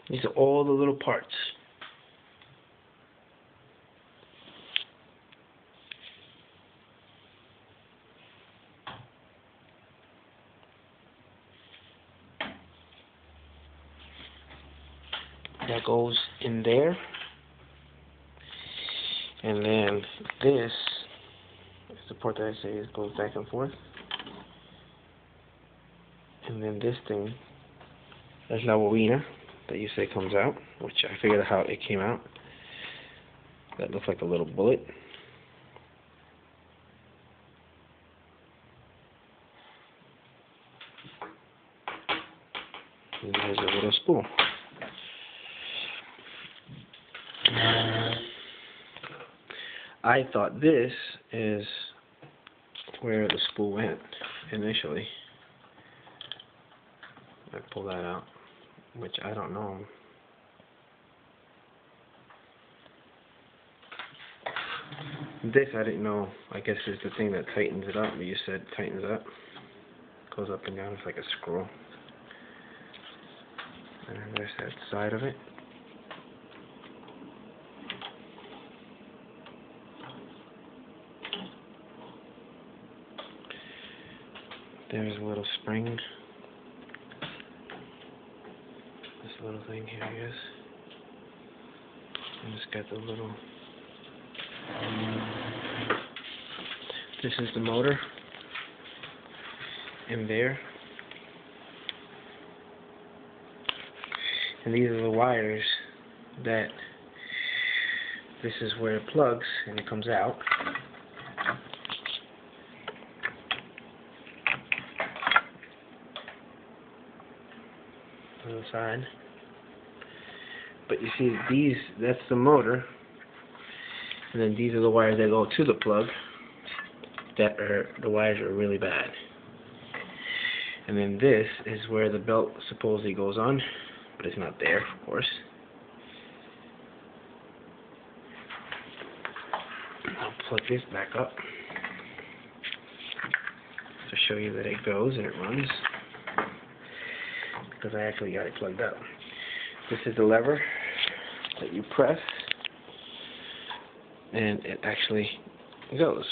These are all the little parts. That goes in there. And then this is the part that I say it goes back and forth. And then this thing, that's La Bobina that you say comes out, which I figured out how it came out. That looks like a little bullet. And there's a little spool. I thought this is where the spool went initially. I pull that out, which I don't know. This I didn't know. I guess is the thing that tightens it up. But you said tightens up. Goes up and down. It's like a screw. And there's that side of it. There's a little spring. This little thing here, I guess. And it's got the little... This is the motor. In there. And these are the wires that... This is where it plugs and it comes out. On the side. But you see these, that's the motor, and then these are the wires that go to the plug. That are, the wires are really bad. And then this is where the belt supposedly goes on, but it's not there, of course. I'll plug this back up to show you that it goes and it runs. Because I actually got it plugged up. This is the lever that you press, and it actually goes.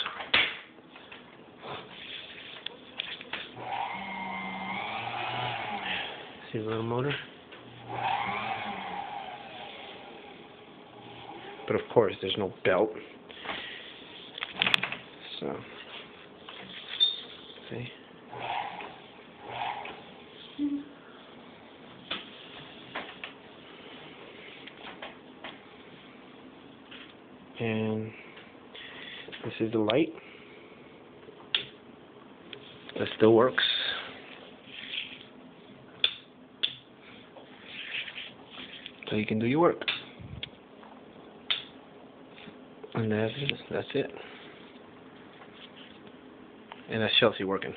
See the little motor? But of course, there's no belt. So, see? And this is the light. That still works. So you can do your work. And that's it. And that's Chelsea working.